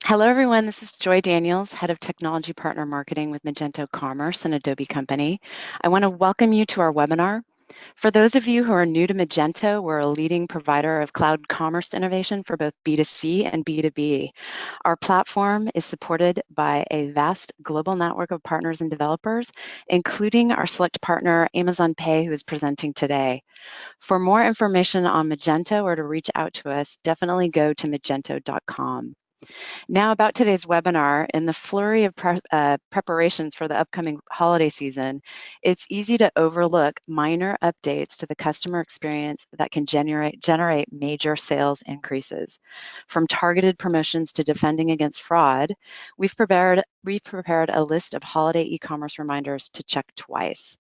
Hello, everyone. This is Joy Daniels, Head of Technology Partner Marketing with Magento Commerce, an Adobe company. I want to welcome you to our webinar. For those of you who are new to Magento, we're a leading provider of cloud commerce innovation for both B2C and B2B. Our platform is supported by a vast global network of partners and developers, including our select partner, Amazon Pay, who is presenting today. For more information on Magento or to reach out to us, definitely go to magento.com. Now about today's webinar, in the flurry of preparations for the upcoming holiday season, it's easy to overlook minor updates to the customer experience that can generate major sales increases. From targeted promotions to defending against fraud, we've prepared a list of holiday e-commerce reminders to check twice.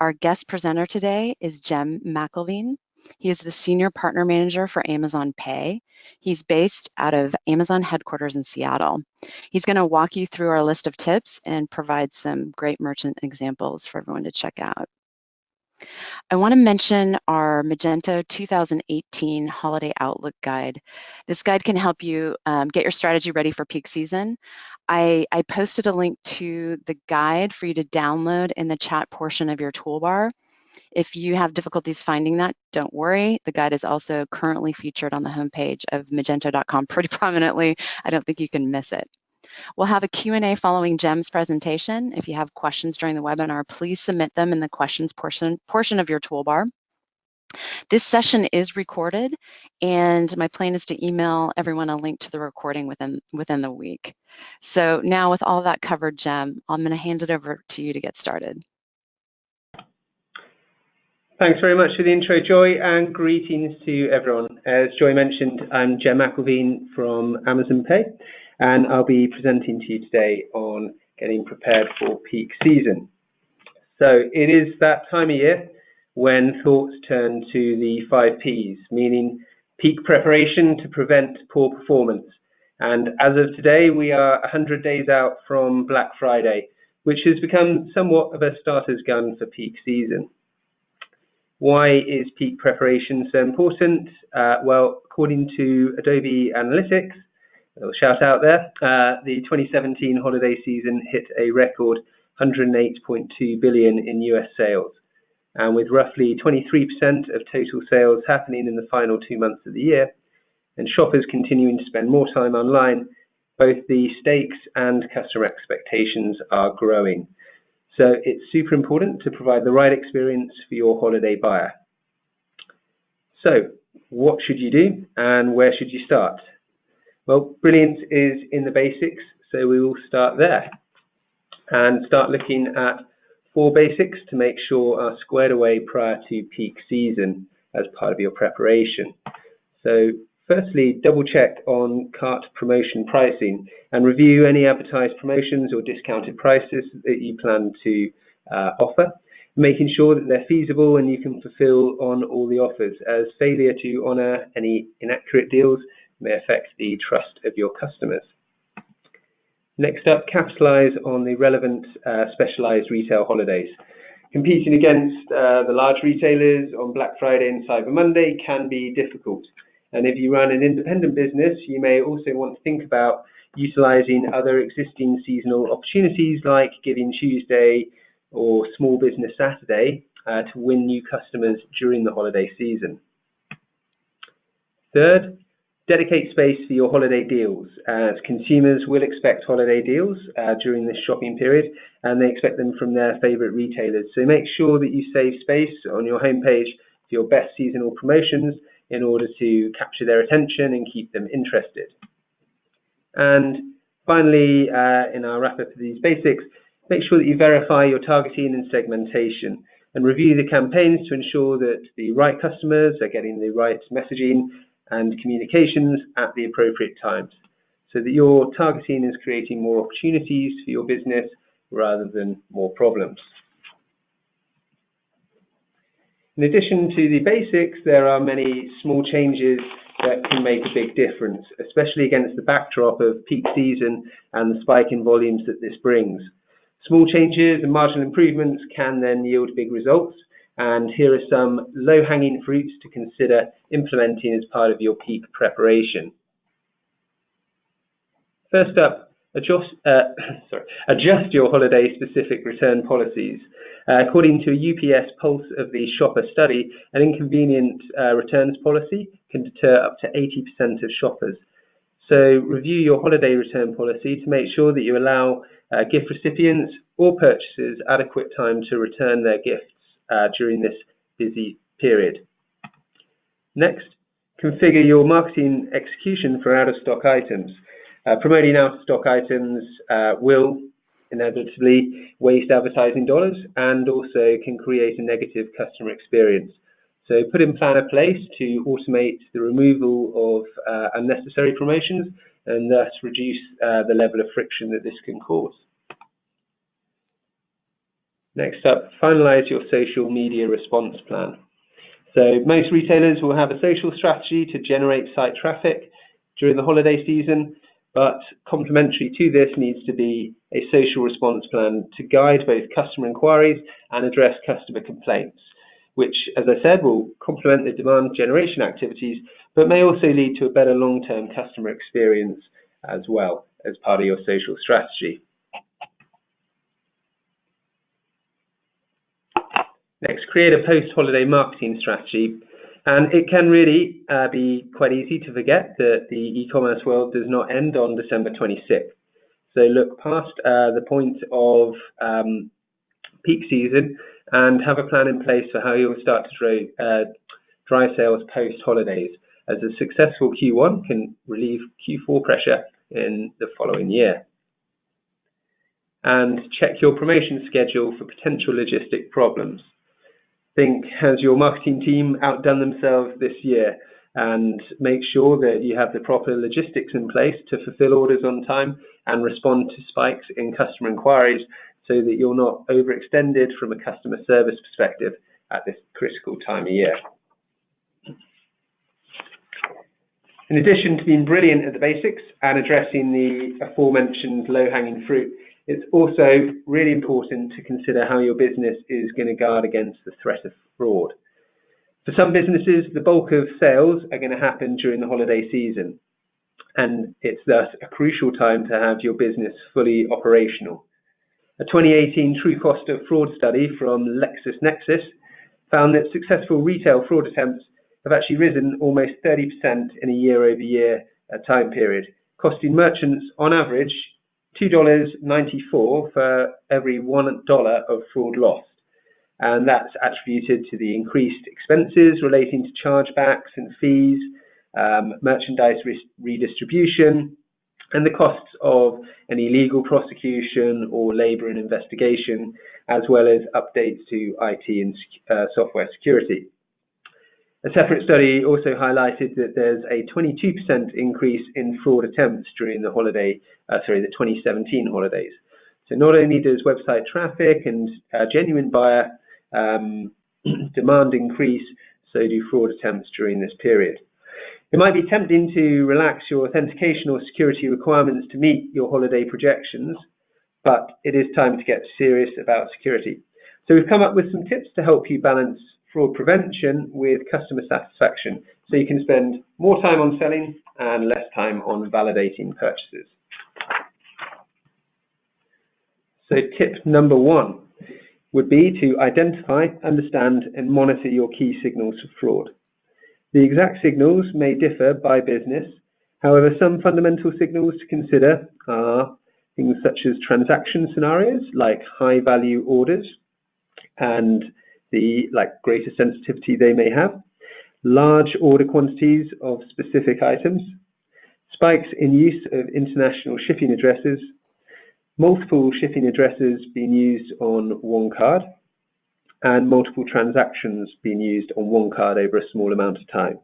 Our guest presenter today is Jem McElveen. He is the Senior Partner Manager for Amazon Pay. He's based out of Amazon headquarters in Seattle. He's going to walk you through our list of tips and provide some great merchant examples for everyone to check out. I want to mention our Magento 2018 Holiday Outlook Guide. This guide can help you get your strategy ready for peak season. I posted a link to the guide for you to download in the chat portion of your toolbar. If you have difficulties finding that, don't worry. The guide is also currently featured on the homepage of magento.com pretty prominently. I don't think you can miss it. We'll have a Q&A following Jem's presentation. If you have questions during the webinar, please submit them in the questions portion of your toolbar. This session is recorded, and my plan is to email everyone a link to the recording within the week. So now with all that covered, Jem, I'm going to hand it over to you to get started. Thanks very much for the intro, Joy, and greetings to everyone. As Joy mentioned, I'm Jem McElveen from Amazon Pay, and I'll be presenting to you today on getting prepared for peak season. So it is that time of year when thoughts turn to the 5 Ps, meaning peak preparation to prevent poor performance. And as of today, we are 100 days out from Black Friday, which has become somewhat of a starter's gun for peak season. Why is peak preparation so important? Well, according to Adobe Analytics, a little shout out there, the 2017 holiday season hit a record 108.2 billion in US sales. And with roughly 23% of total sales happening in the final 2 months of the year, and shoppers continuing to spend more time online, both the stakes and customer expectations are growing. So it's super important to provide the right experience for your holiday buyer. So what should you do and where should you start? Well, brilliance is in the basics, so we will start there and start looking at 4 basics to make sure are squared away prior to peak season as part of your preparation. So firstly, double check on cart promotion pricing and review any advertised promotions or discounted prices that you plan to offer, making sure that they're feasible and you can fulfill on all the offers, as failure to honor any inaccurate deals may affect the trust of your customers. Next up, capitalize on the relevant specialized retail holidays. Competing against the large retailers on Black Friday and Cyber Monday can be difficult. And if you run an independent business, you may also want to think about utilizing other existing seasonal opportunities like Giving Tuesday or Small Business Saturday to win new customers during the holiday season. Third, dedicate space for your holiday deals, as consumers will expect holiday deals during this shopping period, and they expect them from their favorite retailers. So make sure that you save space on your homepage for your best seasonal promotions in order to capture their attention and keep them interested. And finally, in our wrap up of these basics, make sure that you verify your targeting and segmentation and review the campaigns to ensure that the right customers are getting the right messaging and communications at the appropriate times, so that your targeting is creating more opportunities for your business rather than more problems. In addition to the basics, there are many small changes that can make a big difference, especially against the backdrop of peak season and the spike in volumes that this brings. Small changes and marginal improvements can then yield big results, and here are some low-hanging fruits to consider implementing as part of your peak preparation. First up, adjust your holiday-specific return policies. According to a UPS Pulse of the Shopper study, an inconvenient returns policy can deter up to 80% of shoppers. So review your holiday return policy to make sure that you allow gift recipients or purchasers adequate time to return their gifts during this busy period. Next, configure your marketing execution for out-of-stock items. Promoting out-of-stock items will inevitably waste advertising dollars and also can create a negative customer experience. So put in plan a place to automate the removal of unnecessary promotions and thus reduce the level of friction that this can cause. Next up, finalize your social media response plan. So most retailers will have a social strategy to generate site traffic during the holiday season, but complementary to this needs to be a social response plan to guide both customer inquiries and address customer complaints, which, as I said, will complement the demand generation activities, but may also lead to a better long-term customer experience as well as part of your social strategy. Next, create a post-holiday marketing strategy. And it can really be quite easy to forget that the e-commerce world does not end on December 26th. So look past the point of peak season and have a plan in place for how you'll start to drive sales post-holidays, as a successful Q1 can relieve Q4 pressure in the following year. And check your promotion schedule for potential logistic problems. Think, has your marketing team outdone themselves this year? And make sure that you have the proper logistics in place to fulfill orders on time and respond to spikes in customer inquiries so that you're not overextended from a customer service perspective at this critical time of year. In addition to being brilliant at the basics and addressing the aforementioned low-hanging fruit, it's also really important to consider how your business is going to guard against the threat of fraud. For some businesses, the bulk of sales are going to happen during the holiday season, and it's thus a crucial time to have your business fully operational. A 2018 True Cost of Fraud study from LexisNexis found that successful retail fraud attempts have actually risen almost 30% in a year-over-year time period, costing merchants on average $2.94 for every $1 of fraud lost. And that's attributed to the increased expenses relating to chargebacks and fees, merchandise redistribution, and the costs of any legal prosecution or labour and investigation, as well as updates to IT and software security. A separate study also highlighted that there's a 22% increase in fraud attempts during the 2017 holidays. So not only does website traffic and genuine buyer demand increase, so do fraud attempts during this period. It might be tempting to relax your authentication or security requirements to meet your holiday projections, but it is time to get serious about security. So we've come up with some tips to help you balance fraud prevention with customer satisfaction, so you can spend more time on selling and less time on validating purchases. So tip number 1 would be to identify, understand, and monitor your key signals for fraud. The exact signals may differ by business. However, some fundamental signals to consider are things such as transaction scenarios, like high-value orders, and the greater sensitivity they may have, large order quantities of specific items, spikes in use of international shipping addresses, multiple shipping addresses being used on one card, and multiple transactions being used on one card over a small amount of time.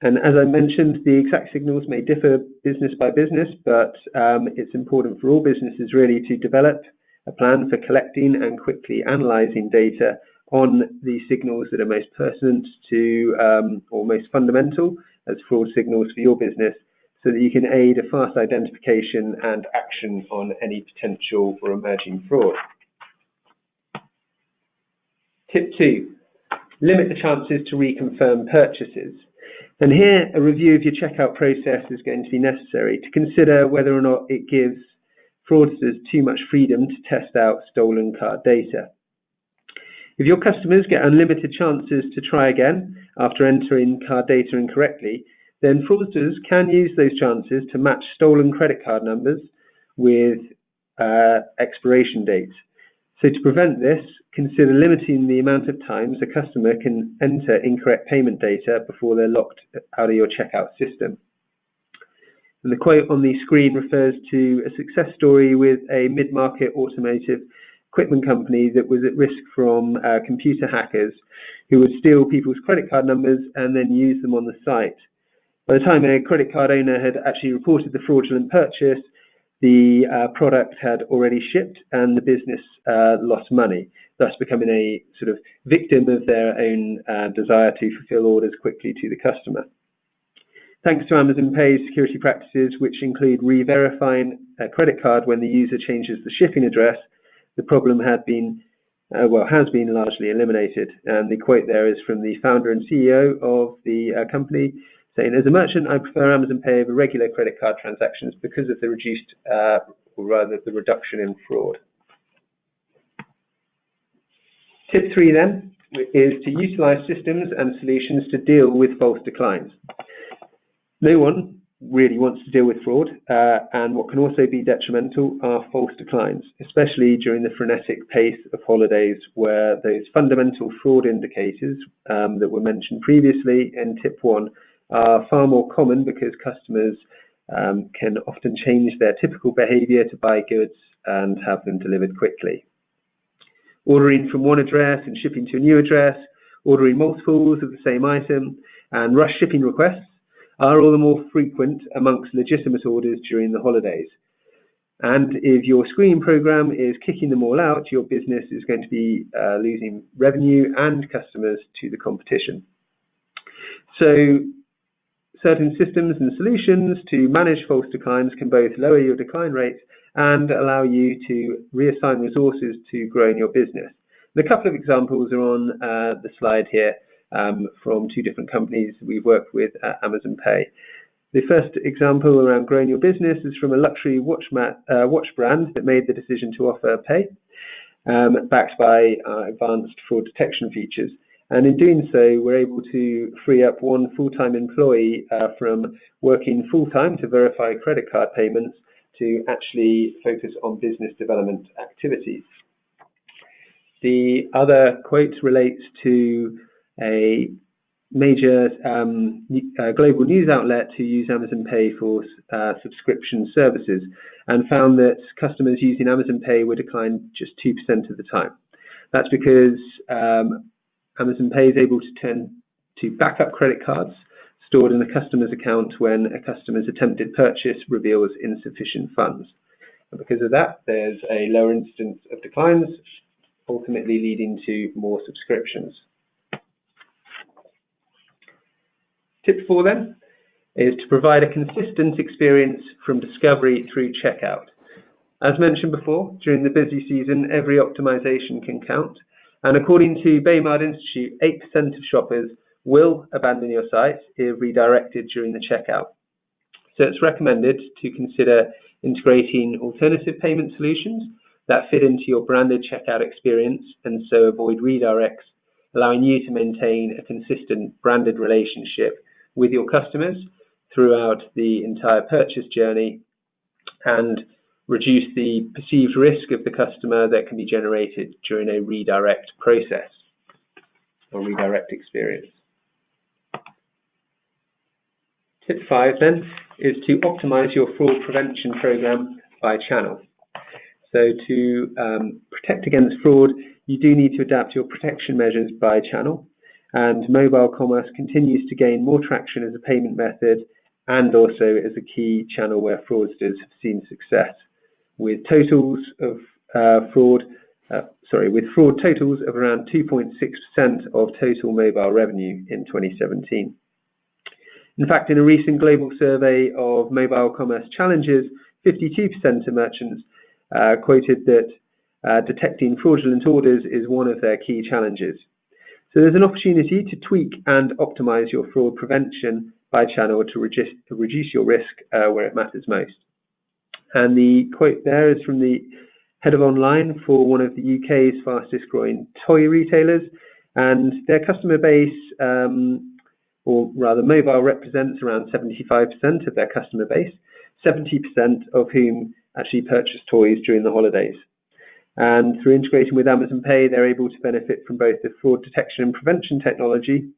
And as I mentioned, the exact signals may differ business by business, but it's important for all businesses really to develop a plan for collecting and quickly analyzing data on the signals that are most pertinent to or most fundamental as fraud signals for your business, so that you can aid a fast identification and action on any potential or emerging fraud. Tip 2, limit the chances to reconfirm purchases. And here, a review of your checkout process is going to be necessary to consider whether or not it gives fraudsters too much freedom to test out stolen card data. If your customers get unlimited chances to try again after entering card data incorrectly, then fraudsters can use those chances to match stolen credit card numbers with expiration dates. So to prevent this, consider limiting the amount of times a customer can enter incorrect payment data before they're locked out of your checkout system. And the quote on the screen refers to a success story with a mid-market automotive equipment company that was at risk from computer hackers who would steal people's credit card numbers and then use them on the site. By the time a credit card owner had actually reported the fraudulent purchase, the product had already shipped and the business lost money, thus becoming a sort of victim of their own desire to fulfill orders quickly to the customer. Thanks to Amazon Pay's security practices, which include re-verifying a credit card when the user changes the shipping address, the problem has been largely eliminated. And the quote there is from the founder and CEO of the company, saying, "As a merchant, I prefer Amazon Pay over regular credit card transactions because of the the reduction in fraud." Tip 3 then is to utilize systems and solutions to deal with false declines. No one really wants to deal with fraud, and what can also be detrimental are false declines, especially during the frenetic pace of holidays where those fundamental fraud indicators that were mentioned previously in tip 1 are far more common because customers can often change their typical behavior to buy goods and have them delivered quickly. Ordering from one address and shipping to a new address, ordering multiples of the same item, and rush shipping requests are all the more frequent amongst legitimate orders during the holidays. And if your screening program is kicking them all out, your business is going to be losing revenue and customers to the competition. So certain systems and solutions to manage false declines can both lower your decline rate and allow you to reassign resources to growing your business. And a couple of examples are on the slide here from two different companies we've worked with at Amazon Pay. The first example around growing your business is from a luxury watch brand that made the decision to offer pay, backed by advanced fraud detection features. And in doing so, we're able to free up one full-time employee from working full-time to verify credit card payments to actually focus on business development activities. The other quote relates to a major global news outlet who use Amazon Pay for subscription services and found that customers using Amazon Pay were declined just 2% of the time. That's because Amazon Pay is able to turn to backup credit cards stored in the customer's account when a customer's attempted purchase reveals insufficient funds. And because of that, there's a lower incidence of declines, ultimately leading to more subscriptions. Tip 4 then is to provide a consistent experience from discovery through checkout. As mentioned before, during the busy season, every optimization can count. And according to Baymard Institute, 8% of shoppers will abandon your site if redirected during the checkout. So it's recommended to consider integrating alternative payment solutions that fit into your branded checkout experience and so avoid redirects, allowing you to maintain a consistent branded relationship with your customers throughout the entire purchase journey and reduce the perceived risk of the customer that can be generated during a redirect process or redirect experience. Tip 5 then is to optimize your fraud prevention program by channel. So to protect against fraud, you do need to adapt your protection measures by channel, and mobile commerce continues to gain more traction as a payment method and also as a key channel where fraudsters have seen success, with totals of fraud totals of around 2.6% of total mobile revenue in 2017. In fact, in a recent global survey of mobile commerce challenges, 52% of merchants quoted that detecting fraudulent orders is one of their key challenges. So there's an opportunity to tweak and optimize your fraud prevention by channel to reduce your risk where it matters most. And the quote there is from the head of online for one of the UK's fastest growing toy retailers, and their customer base, or rather mobile, represents around 75% of their customer base, 70% of whom actually purchase toys during the holidays. And through integrating with Amazon Pay, they're able to benefit from both the fraud detection and prevention technology,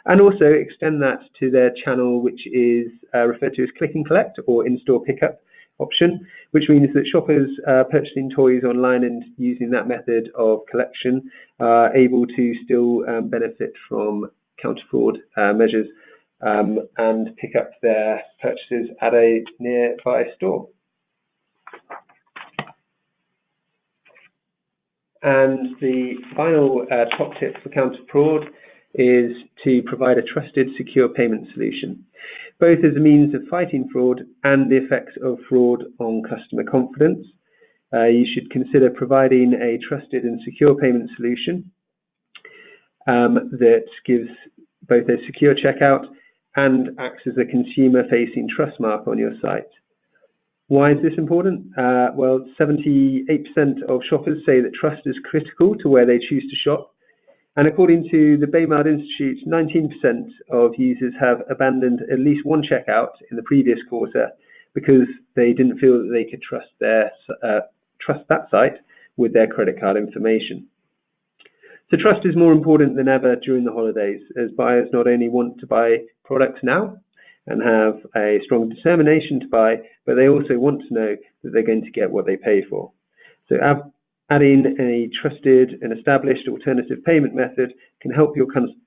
and also extend that to their channel, which is referred to as click and collect or in-store pickup option, which means that shoppers purchasing toys online and using that method of collection are able to still benefit from counter-fraud measures and pick up their purchases at a nearby store. And the final top tip for counter-fraud is to provide a trusted, secure payment solution, both as a means of fighting fraud and the effects of fraud on customer confidence. You should consider providing a trusted and secure payment solution that gives both a secure checkout and acts as a consumer-facing trust mark on your site. Why is this important? Well, 78% of shoppers say that trust is critical to where they choose to shop. And according to the Baymard Institute, 19% of users have abandoned at least one checkout in the previous quarter because they didn't feel that they could trust that site with their credit card information. So trust is more important than ever during the holidays, as buyers not only want to buy products now and have a strong determination to buy, but they also want to know that they're going to get what they pay for. So adding a trusted and established alternative payment method can help your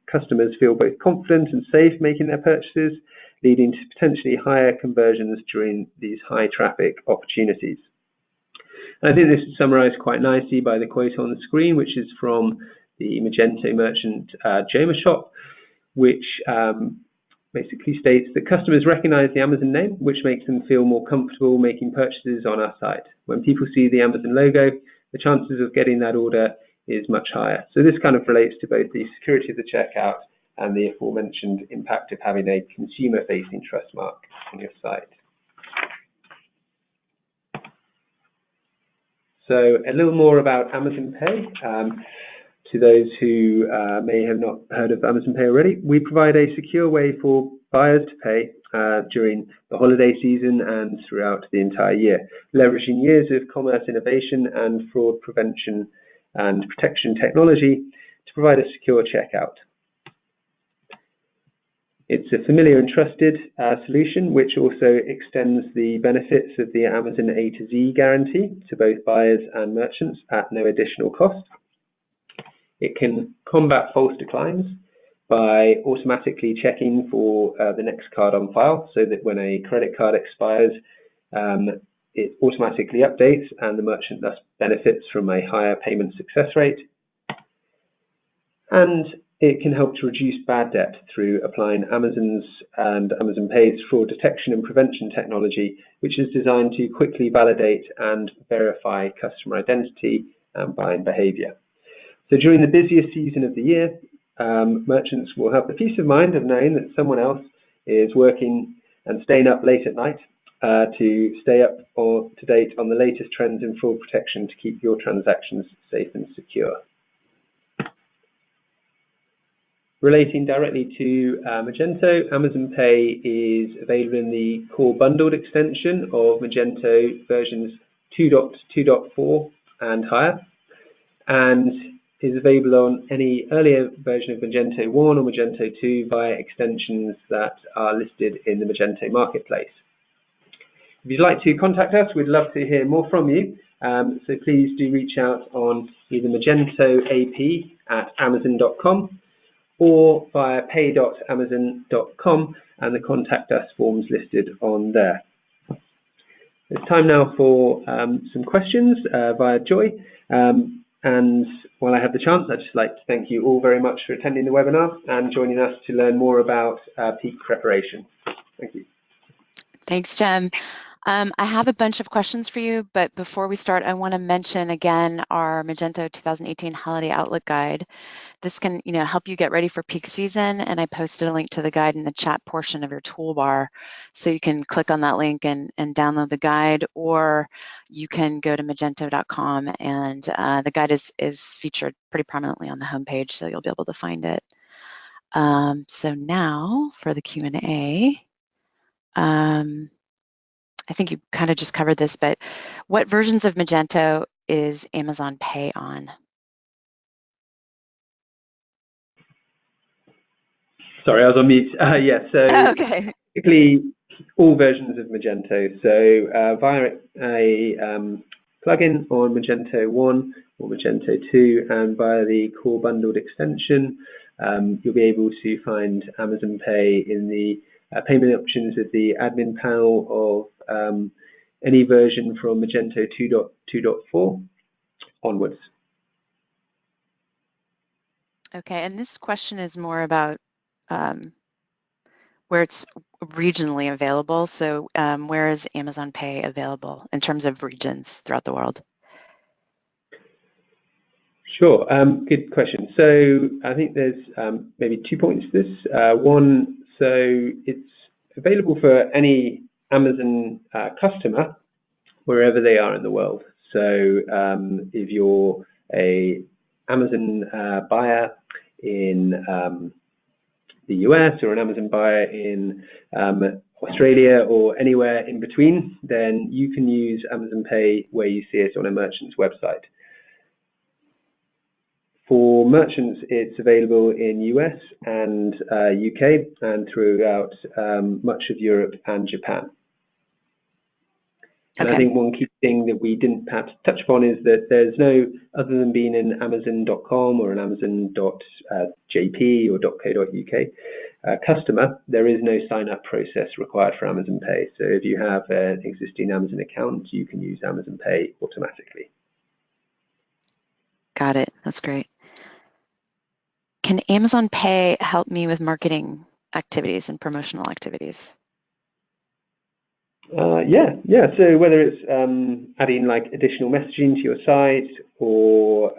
customers feel both confident and safe making their purchases, leading to potentially higher conversions during these high traffic opportunities. And I think this is summarized quite nicely by the quote on the screen, which is from the Magento merchant Joma Shop, which basically states that customers recognize the Amazon name, which makes them feel more comfortable making purchases on our site. When people see the Amazon logo, the chances of getting that order is much higher. So this kind of relates to both the security of the checkout and the aforementioned impact of having a consumer-facing trust mark on your site. So a little more about Amazon Pay. To those who may have not heard of Amazon Pay already, we provide a secure way for buyers to pay during the holiday season and throughout the entire year, leveraging years of commerce innovation and fraud prevention and protection technology to provide a secure checkout. It's a familiar and trusted solution, which also extends the benefits of the Amazon A to Z guarantee to both buyers and merchants at no additional cost. It can combat false declines by automatically checking for the next card on file, so that when a credit card expires, it automatically updates and the merchant thus benefits from a higher payment success rate. And it can help to reduce bad debt through applying Amazon's and Amazon Pay's fraud detection and prevention technology, which is designed to quickly validate and verify customer identity and buying behavior. So during the busiest season of the year, merchants will have the peace of mind of knowing that someone else is working and staying up late at night to stay up or to date on the latest trends in fraud protection to keep your transactions safe and secure. Relating directly to Magento, Amazon Pay is available in the core bundled extension of Magento versions 2.2.4 and higher, and is available on any earlier version of Magento 1 or Magento 2 via extensions that are listed in the Magento marketplace. If you'd like to contact us, we'd love to hear more from you. So please do reach out on either magentoap@amazon.com or via pay.amazon.com and the contact us forms listed on there. It's time now for some questions via Joy. And while I have the chance, I'd just like to thank you all very much for attending the webinar and joining us to learn more about peak preparation. Thank you. Thanks, Jem. I have a bunch of questions for you, but before we start, I want to mention again our Magento 2018 Holiday Outlook Guide. This can, help you get ready for peak season, and I posted a link to the guide in the chat portion of your toolbar, so you can click on that link and download the guide, or you can go to magento.com, and the guide is featured pretty prominently on the homepage, so you'll be able to find it. So now for the Q&A. I think you kind of just covered this, but what versions of Magento is Amazon Pay on? Sorry, I was on mute. Yeah, so Okay. typically all versions of Magento. So via a plugin on Magento 1 or Magento 2 and via the core bundled extension, you'll be able to find Amazon Pay in the payment options of the admin panel of any version from Magento 2.2.4 onwards. Okay, and this question is more about where it's regionally available. So where is Amazon Pay available in terms of regions throughout the world? Sure, good question. So I think there's maybe 2 points to this. One, so it's available for any Amazon customer wherever they are in the world. So if you're a Amazon buyer in the US or an Amazon buyer in Australia or anywhere in between, then you can use Amazon Pay where you see it on a merchant's website. For merchants, it's available in US and UK and throughout much of Europe and Japan. And Okay. I think one key thing that we didn't perhaps touch upon is that there's no, other than being an Amazon.com or an Amazon.jp or .co.uk customer, there is no sign-up process required for Amazon Pay. So if you have an existing Amazon account, you can use Amazon Pay automatically. Got it. That's great. Can Amazon Pay help me with marketing activities and promotional activities? Yeah. So whether it's adding like additional messaging to your site or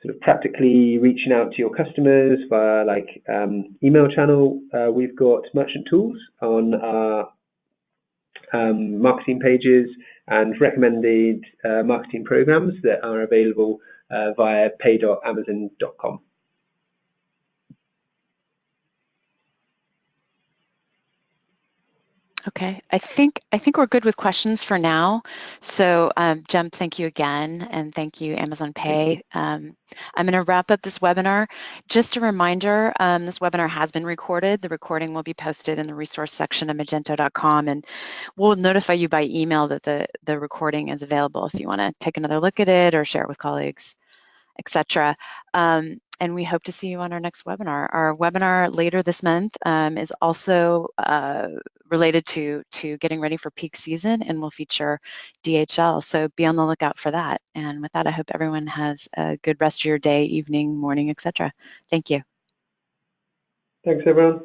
sort of practically reaching out to your customers via like email channel, we've got merchant tools on our marketing pages and recommended marketing programs that are available via pay.amazon.com. Okay, I think we're good with questions for now. So Jem, thank you again, and thank you Amazon Pay. I'm going to wrap up this webinar. Just a reminder, this webinar has been recorded. The recording will be posted in the resource section of magento.com, and we'll notify you by email that the recording is available if you want to take another look at it or share it with colleagues, etc. And we hope to see you on our next webinar. Our webinar later this month is also related to getting ready for peak season and will feature DHL. So be on the lookout for that. And with that, I hope everyone has a good rest of your day, evening, morning, etc. Thank you. Thanks, everyone.